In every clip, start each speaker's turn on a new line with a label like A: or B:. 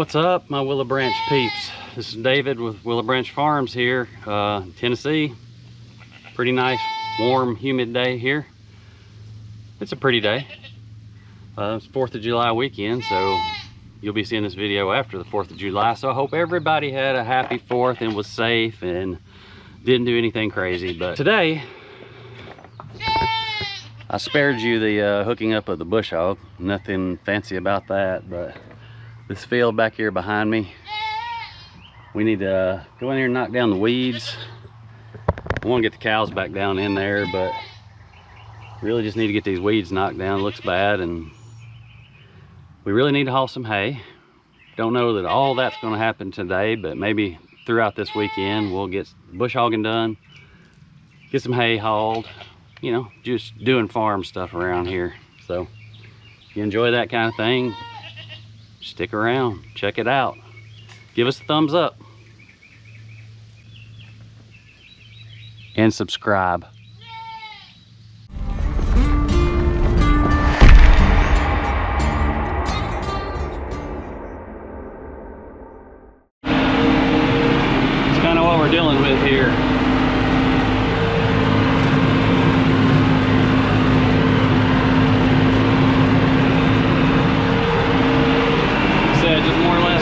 A: What's up, my Willow Branch peeps? This is David with Willow Branch Farms here, Tennessee. Pretty nice, warm, humid day here. It's a pretty day. It's 4th of July weekend, so you'll be seeing this video after the 4th of July. So I hope everybody had a happy 4th and was safe and didn't do anything crazy. But today, I spared you the hooking up of the bush hog. Nothing fancy about that, but this field back here behind me, we need to go in here and knock down the weeds. I want to get the cows back down in there, but really just need to get these weeds knocked down. It looks bad, and we really need to haul some hay. Don't know that all that's going to happen today, but maybe throughout this weekend we'll get bush hogging done, get some hay hauled, you know, just doing farm stuff around here. So if you enjoy that kind of thing, stick around, check it out, give us a thumbs up and subscribe. It's kind of what we're dealing with here.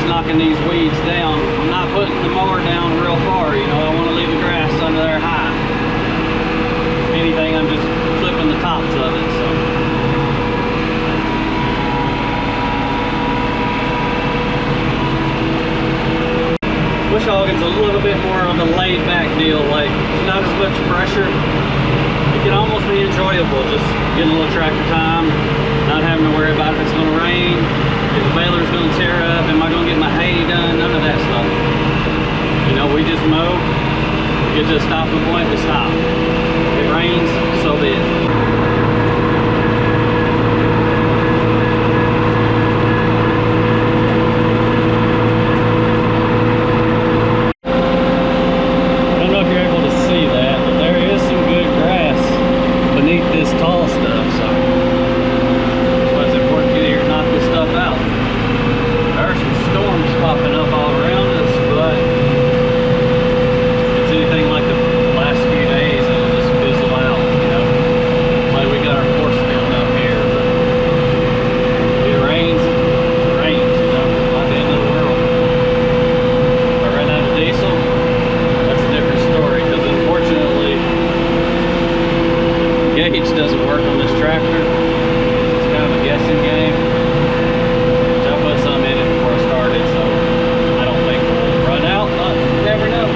A: Knocking these weeds down. I'm not putting the mower down real far, you know, I want to leave the grass under there high. If anything, I'm just clipping the tops of it, so. Bush hogging's a little bit more of a laid back deal, like not as much pressure. It can almost be enjoyable, just getting a little tractor time, not having to worry about if it's going to rain, if the baler's going to tear up, am I going to get my hay done, none of that stuff. You know, we just mow, get to a stopping point, we stop. If it rains, so be it. Doesn't work on this tractor. It's kind of a guessing game. So I put some in it before I started, so I don't think we'll run out, but you never know.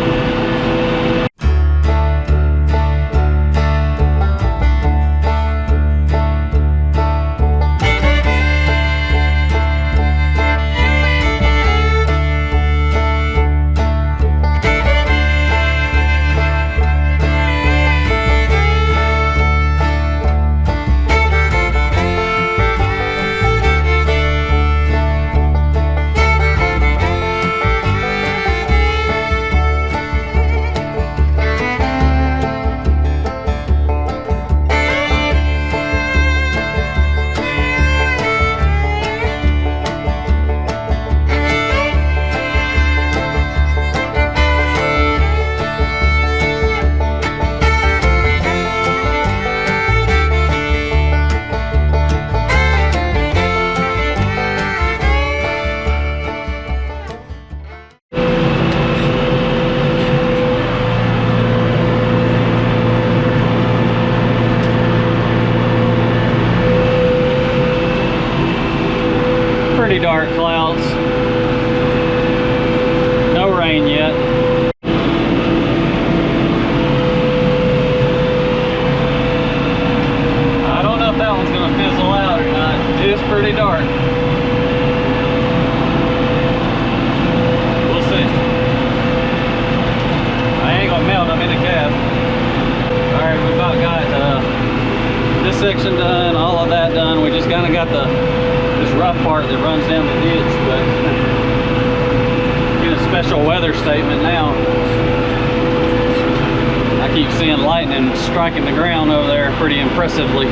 A: Dark clouds, no rain yet. I don't know if that one's gonna fizzle out or not. It is pretty dark. We'll see. I ain't gonna melt, I'm in a cab. Alright, we about got this section done, all of that done. We just kind of got this rough part that runs down the ditch, but get a special weather statement now. I keep seeing lightning striking the ground over there pretty impressively.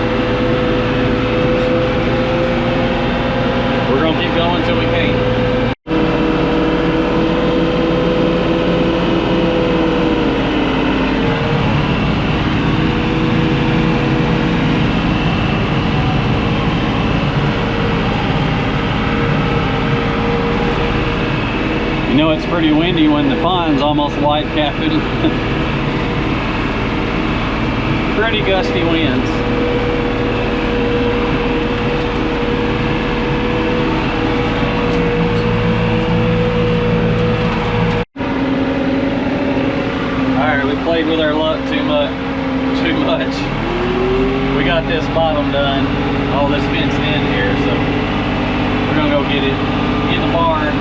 A: We're gonna keep going until we can. You know it's pretty windy when the pond's almost white capping. Pretty gusty winds. Alright, we played with our luck too much. We got this bottom done, all this fenced in here, so we're gonna go get it in the barn,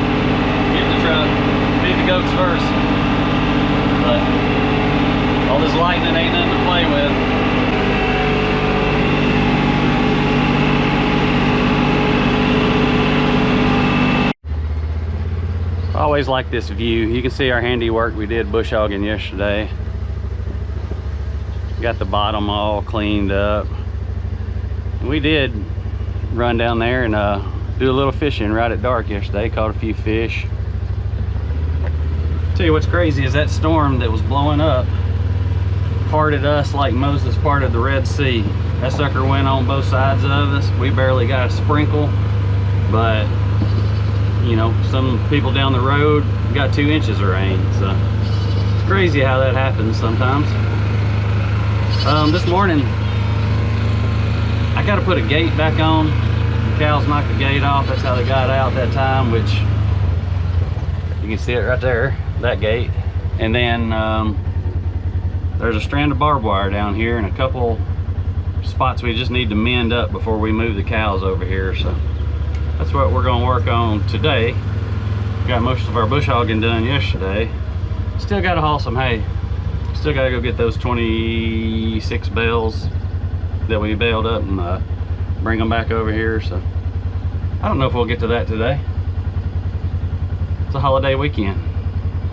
A: get in the truck, feed the goats first. But all this lightning ain't nothing to play with. I always like this view. You can see our handiwork. We did bush hogging yesterday. Got the bottom all cleaned up. We did run down there and do a little fishing right at dark yesterday. Caught a few fish. Tell you what's crazy is that storm that was blowing up parted us like Moses parted the Red Sea. That sucker went on both sides of us. We barely got a sprinkle, but you know, some people down the road got 2 inches of rain. So it's crazy how that happens sometimes. This morning I got to put a gate back on. The cows knocked the gate off. That's how they got out that time, which you can see it right there, that gate. And then there's a strand of barbed wire down here and a couple spots we just need to mend up before we move the cows over here. So that's what we're going to work on today. Got most of our bush hogging done yesterday. Still got to haul some hay. Still got to go get those 26 bales that we baled up and bring them back over here. So I don't know if we'll get to that today. It's a holiday weekend.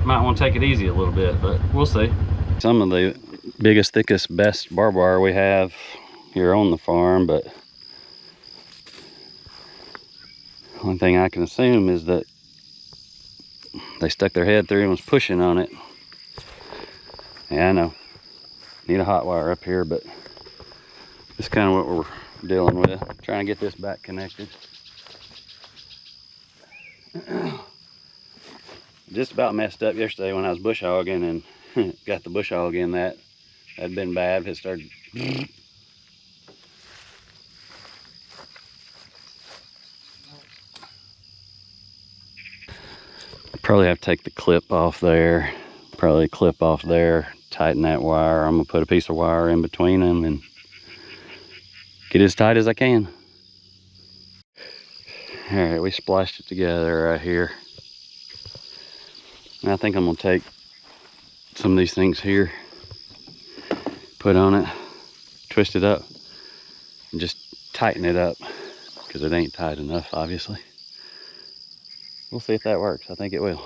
A: Might want to take it easy a little bit, but we'll see. Some of the biggest, thickest, best barbed wire we have here on the farm, but one thing I can assume is that they stuck their head through and was pushing on it. Yeah, I know. Need a hot wire up here, but this is kind of what we're dealing with. Trying to get this back connected. Just about messed up yesterday when I was bush hogging and got the bush hog in that. That'd been bad. It started. Probably have to take the clip off there. Probably clip off there, tighten that wire. I'm gonna put a piece of wire in between them and get as tight as I can. All right, we spliced it together right here. And I think I'm gonna take some of these things here, put on it, twist it up, and just tighten it up because it ain't tight enough, obviously. We'll see if that works. I think it will.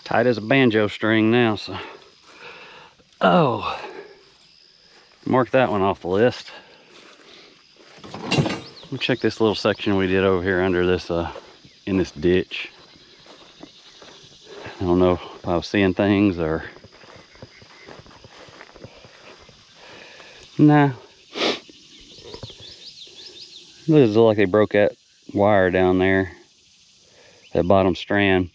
A: Tight as a banjo string now, so. Oh, mark that one off the list. Let me check this little section we did over here under this, in this ditch. I don't know if I was seeing things or. Nah. It looks like they broke that wire down there, that bottom strand.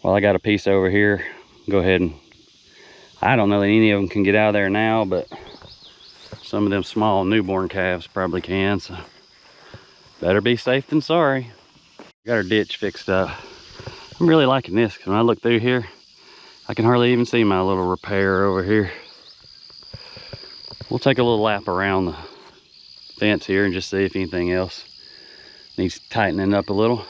A: Well, I got a piece over here. Go ahead and, I don't know that any of them can get out of there now, but some of them small newborn calves probably can, so better be safe than sorry. Got our ditch fixed up. I'm really liking this because when I look through here, I can hardly even see my little repair over here. We'll take a little lap around the fence here and just see if anything else needs tightening up a little.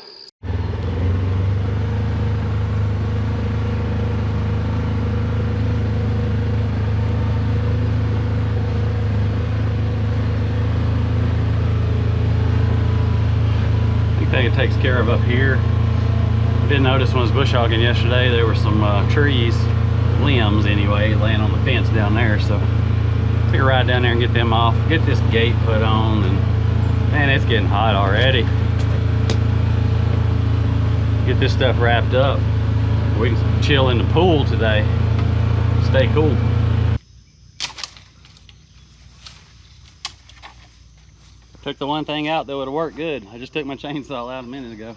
A: It takes care of up here. I did notice when I was bush hogging yesterday there were some trees, limbs anyway, laying on the fence down there, so take a ride down there and get them off, get this gate put on, and man, it's getting hot already. Get this stuff wrapped up. We can chill in the pool today, stay cool. Took the one thing out that would have worked good. I just took my chainsaw out a minute ago.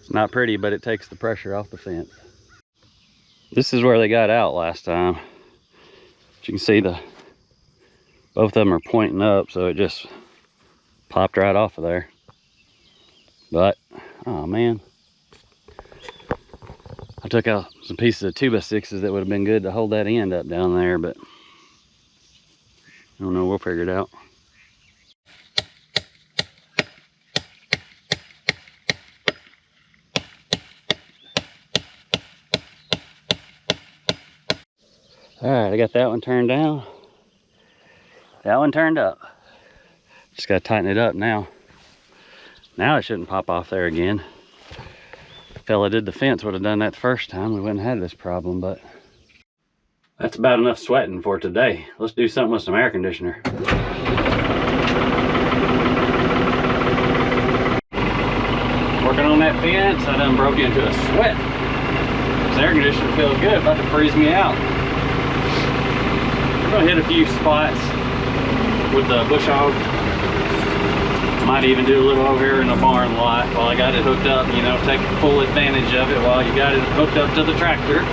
A: It's not pretty, but it takes the pressure off the fence. This is where they got out last time. But you can see both of them are pointing up, so it just popped right off of there. But, oh man. I took out some pieces of 2x6s that would have been good to hold that end up down there, but I don't know, we'll figure it out. All right, I got that one turned down. That one turned up. Just gotta tighten it up now. Now it shouldn't pop off there again. The fella did the fence would have done that the first time. We wouldn't have had this problem, but that's about enough sweating for today. Let's do something with some air conditioner. Working on that fence, I done broke into a sweat. This air conditioner feels good, about to freeze me out. I'm gonna hit a few spots with the bush hog. Might even do a little over here in the barn lot while I got it hooked up, you know, take full advantage of it while you got it hooked up to the tractor.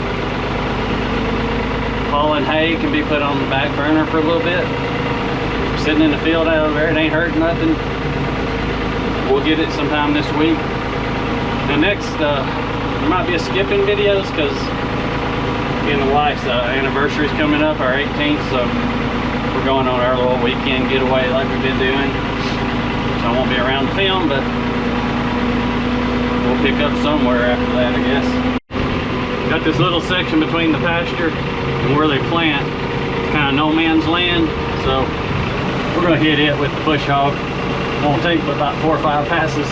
A: Hauling hay can be put on the back burner for a little bit. Sitting in the field out over there, it ain't hurt nothing. We'll get it sometime this week. The next, there might be a skipping videos because again, the wife's anniversary is coming up, our 18th, so we're going on our little weekend getaway like we've been doing. So I won't be around to film, but we'll pick up somewhere after that, I guess. Got this little section between the pasture and where they plant. It's kind of no man's land, so we're going to hit it with the bush hog. Won't take but about 4 or 5 passes.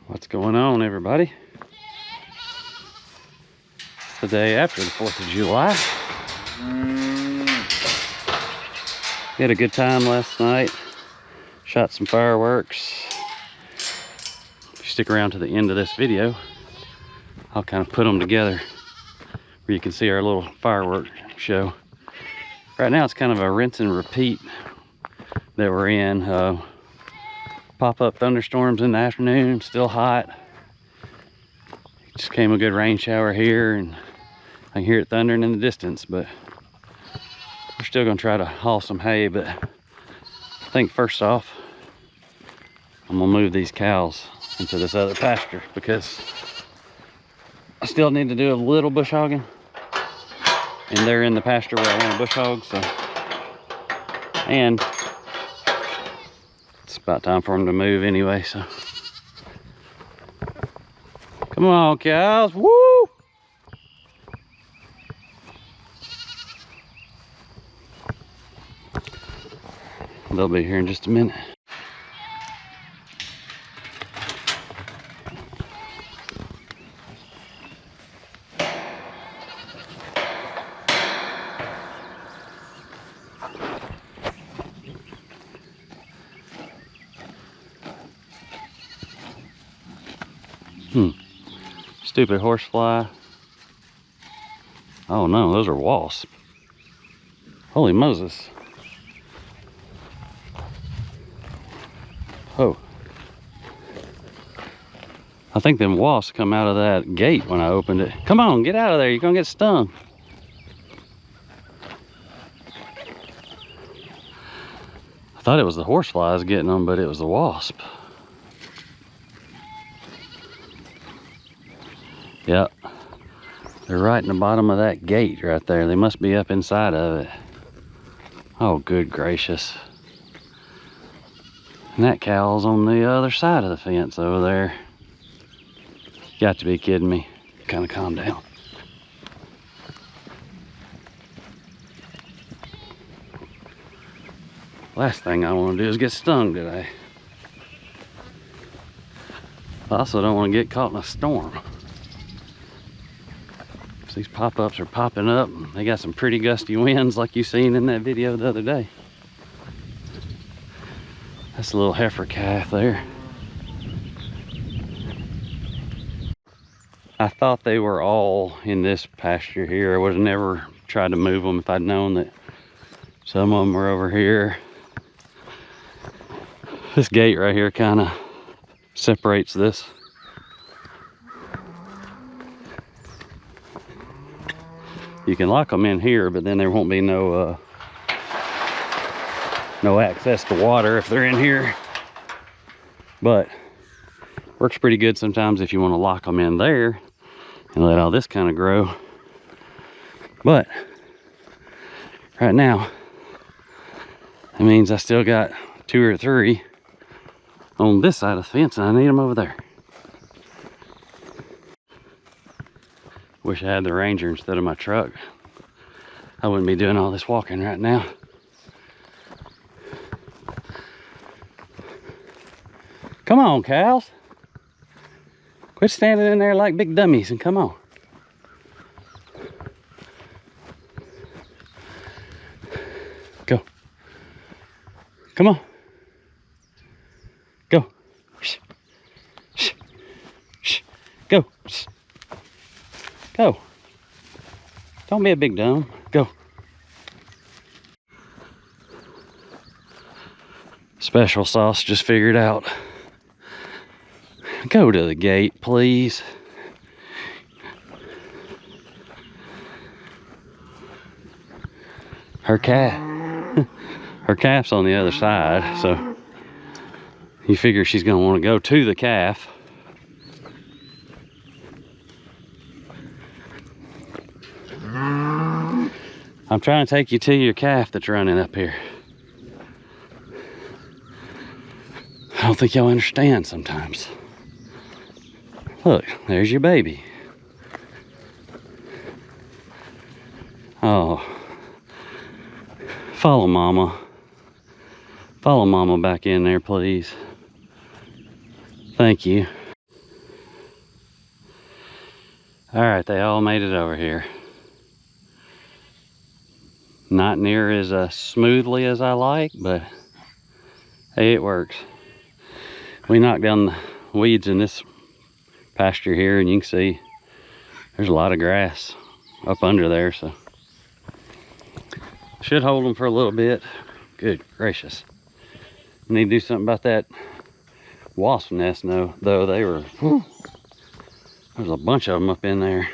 A: What's going on, everybody? It's the day after the 4th of July. We had a good time last night. Shot some fireworks. If you stick around to the end of this video, I'll kind of put them together where you can see our little fireworks show. Right now it's kind of a rinse and repeat that we're in. Pop-up thunderstorms in the afternoon, still hot. Just came a good rain shower here and I can hear it thundering in the distance, but we're still gonna try to haul some hay. But I think first off, I'm gonna move these cows into this other pasture because I still need to do a little bush hogging and they're in the pasture where I want to bush hog, so. And it's about time for them to move anyway, so. Come on, cows, woo! They'll be here in just a minute. Stupid horsefly. Oh no, those are wasps. Holy Moses. Oh. I think them wasps come out of that gate when I opened it. Come on, get out of there, you're gonna get stung. I thought it was the horseflies getting them, but it was the wasp. Yep, they're right in the bottom of that gate right there. They must be up inside of it. Oh, good gracious. And that cow's on the other side of the fence over there. You got to be kidding me. Kind of calm down. Last thing I want to do is get stung today. I also don't want to get caught in a storm. These pop-ups are popping up. They got some pretty gusty winds like you seen in that video the other day. That's a little heifer calf there. I thought they were all in this pasture here. I would have never tried to move them if I'd known that some of them were over here. This gate right here kind of separates this. You can lock them in here, but then there won't be no access to water if they're in here. But works pretty good sometimes if you want to lock them in there and let all this kind of grow. But right now, that means I still got 2 or 3 on this side of the fence, and I need them over there. Wish I had the Ranger instead of my truck. I wouldn't be doing all this walking right now. Come on, cows. Quit standing in there like big dummies and come on. Go. Come on. Go. Shh. Shh. Shh. Go. Shh. Go. Don't be a big dumb. Go. Special sauce just figured out. Go to the gate, please. Her calf's on the other side, so you figure she's gonna want to go to the calf. I'm trying to take you to your calf that's running up here. I don't think y'all understand sometimes. Look, there's your baby. Oh. Follow mama. Follow mama back in there, please. Thank you. All right, they all made it over here. Not near as smoothly as I like, but hey, it works. We knocked down the weeds in this pasture here, and you can see there's a lot of grass up under there, so should hold them for a little bit. Good gracious. Need to do something about that wasp nest though. They were, whew, there's a bunch of them up in there.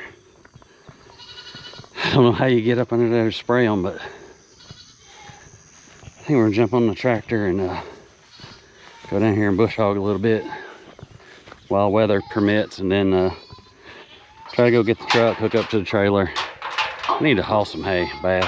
A: I don't know how you get up under there to spray them, but I think we're gonna jump on the tractor and go down here and bush hog a little bit while weather permits, and then try to go get the truck, hook up to the trailer. I need to haul some hay bad.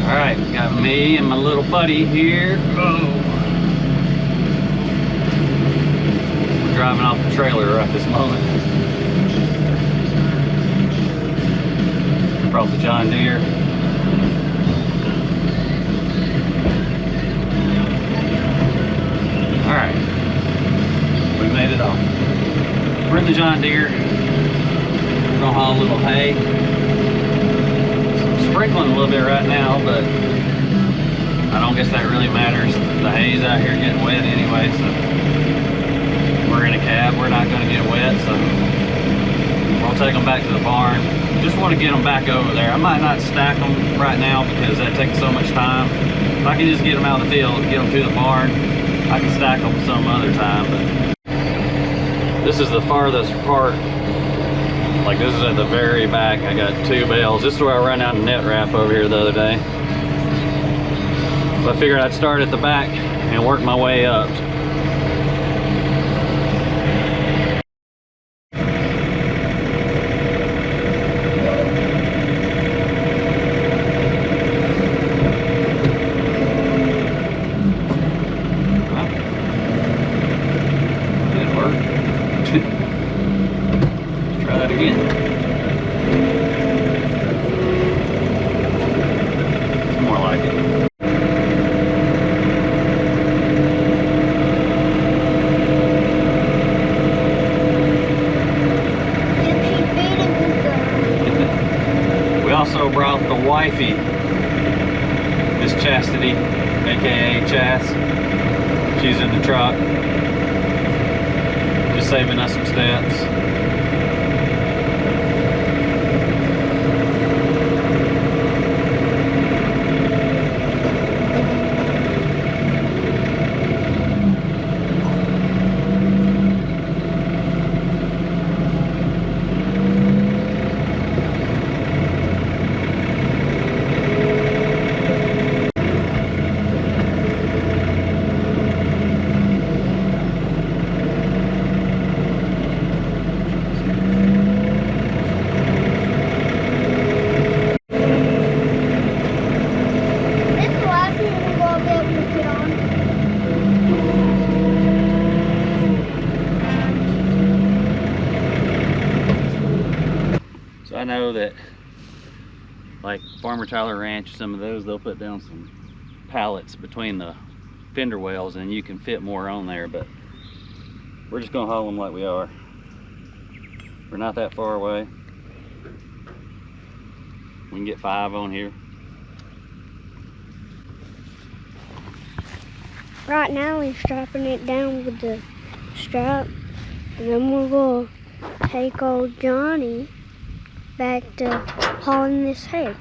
A: All right, got me and my little buddy here. Oh. Driving off the trailer right this moment. Brought the John Deere. Alright. We made it off. We're in the John Deere. We're gonna haul a little hay. Sprinkling a little bit right now, but I don't guess that really matters. The hay's out here getting wet anyway, so we're in a cab, we're not going to get wet, so we'll take them back to the barn. Just want to get them back over there. I might not stack them right now because that takes so much time. If I can just get them out of the field, get them to the barn, I can stack them some other time. But this is the farthest part. Like, this is at the very back. I got 2 bales. This is where I ran out of net wrap over here the other day. So I figured I'd start at the back and work my way up. Didn't work. Let's try that again. More like it. We also brought the wifey, Miss Chastity, aka Chas. She's in the truck, just saving us some steps. I know that like Farmer Tyler Ranch, some of those, they'll put down some pallets between the fender wells and you can fit more on there, but we're just gonna haul them like we are. We're not that far away. We can get 5 on here.
B: Right now we're strapping it down with the strap, and then we're gonna take old Johnny back to hauling this hay.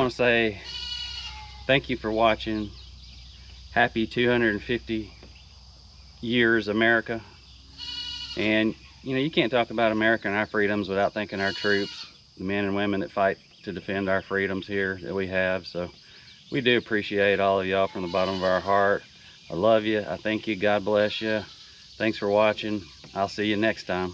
A: Say thank you for watching. Happy 250 years America. And you know, you can't talk about America and our freedoms without thanking our troops, the men and women that fight to defend our freedoms here that we have. So we do appreciate all of y'all from the bottom of our heart. I love you. I thank you. God bless you. Thanks for watching. I'll see you next time.